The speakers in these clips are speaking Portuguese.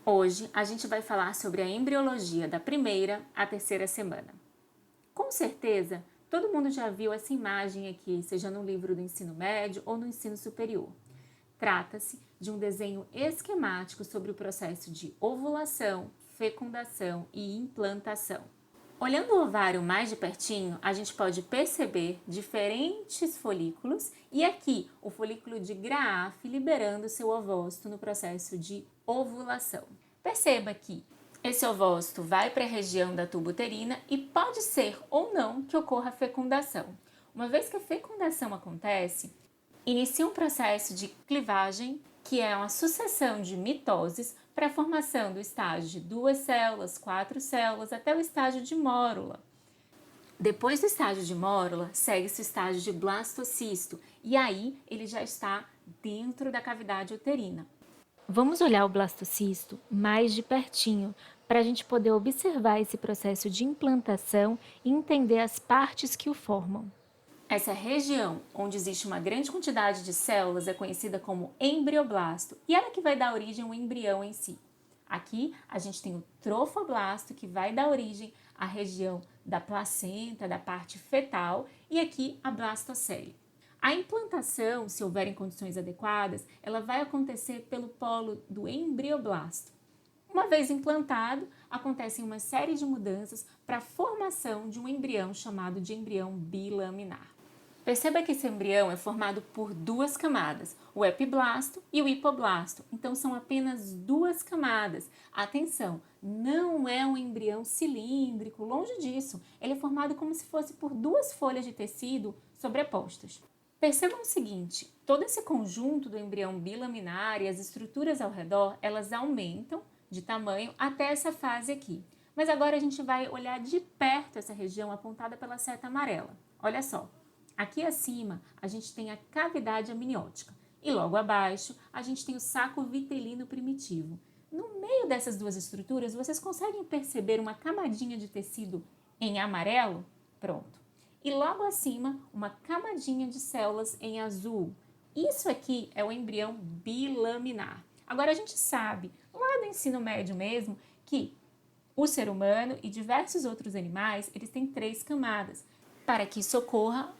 Hoje a gente vai falar sobre a embriologia da primeira à terceira semana. Com certeza, todo mundo já viu essa imagem aqui, seja no livro do ensino médio ou no ensino superior. Trata-se de um desenho esquemático sobre o processo de ovulação, fecundação e implantação. Olhando o ovário mais de pertinho, a gente pode perceber diferentes folículos e aqui o folículo de Graafi liberando seu ovócito no processo de ovulação. Perceba que esse ovócito vai para a região da tuba uterina e pode ser ou não que ocorra a fecundação. Uma vez que a fecundação acontece, inicia um processo de clivagem, que é uma sucessão de mitoses para a formação do estágio de 2 células, 4 células, até o estágio de mórula. Depois do estágio de mórula, segue-se o estágio de blastocisto, e aí ele já está dentro da cavidade uterina. Vamos olhar o blastocisto mais de pertinho, para a gente poder observar esse processo de implantação e entender as partes que o formam. Essa região onde existe uma grande quantidade de células é conhecida como embrioblasto e ela que vai dar origem ao embrião em si. Aqui a gente tem o trofoblasto que vai dar origem à região da placenta, da parte fetal, e aqui a blastocele. A implantação, se houverem condições adequadas, ela vai acontecer pelo polo do embrioblasto. Uma vez implantado, acontecem uma série de mudanças para a formação de um embrião chamado de embrião bilaminar. Perceba que esse embrião é formado por duas camadas, o epiblasto e o hipoblasto, então são apenas duas camadas. Atenção, não é um embrião cilíndrico, longe disso, ele é formado como se fosse por duas folhas de tecido sobrepostas. Percebam o seguinte, todo esse conjunto do embrião bilaminar e as estruturas ao redor, elas aumentam de tamanho até essa fase aqui. Mas agora a gente vai olhar de perto essa região apontada pela seta amarela. Olha só. Aqui acima, a gente tem a cavidade amniótica e logo abaixo, a gente tem o saco vitelino primitivo. No meio dessas duas estruturas, vocês conseguem perceber uma camadinha de tecido em amarelo? Pronto. E logo acima, uma camadinha de células em azul. Isso aqui é o embrião bilaminar. Agora, a gente sabe, lá do ensino médio mesmo, que o ser humano e diversos outros animais, eles têm 3 camadas. Para que isso ocorra,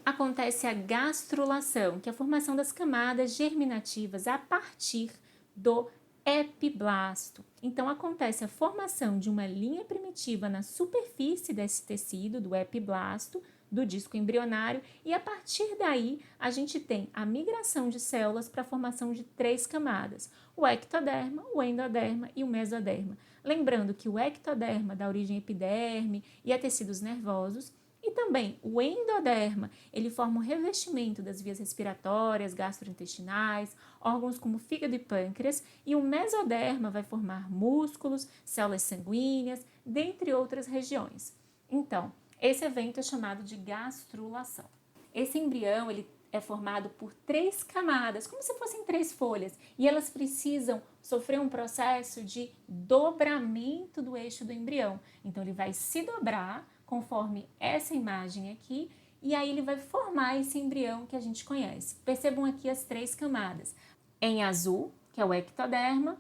acontece a gastrulação, que é a formação das camadas germinativas a partir do epiblasto. Então, acontece a formação de uma linha primitiva na superfície desse tecido, do epiblasto, do disco embrionário, e a partir daí a gente tem a migração de células para a formação de 3 camadas, o ectoderma, o endoderma e o mesoderma. Lembrando que o ectoderma dá origem à epiderme e a tecidos nervosos, e também o endoderma, ele forma o revestimento das vias respiratórias, gastrointestinais, órgãos como fígado e pâncreas, e o mesoderma vai formar músculos, células sanguíneas, dentre outras regiões. Então, esse evento é chamado de gastrulação. Esse embrião, ele é formado por 3 camadas, como se fossem 3 folhas, e elas precisam sofrer um processo de dobramento do eixo do embrião. Então, ele vai se dobrar conforme essa imagem aqui, e aí ele vai formar esse embrião que a gente conhece. Percebam aqui as 3 camadas. Em azul, que é o ectoderma,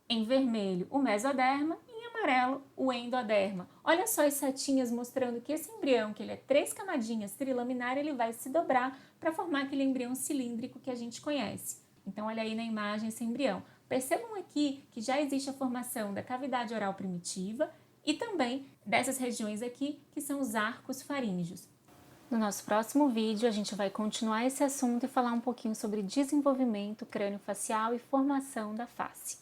em vermelho, o mesoderma, e em amarelo, o endoderma. Olha só as setinhas mostrando que esse embrião, que ele é 3 camadinhas trilaminar, ele vai se dobrar para formar aquele embrião cilíndrico que a gente conhece. Então, olha aí na imagem esse embrião. Percebam aqui que já existe a formação da cavidade oral primitiva, e também dessas regiões aqui, que são os arcos faríngeos. No nosso próximo vídeo, a gente vai continuar esse assunto e falar um pouquinho sobre desenvolvimento crâniofacial e formação da face.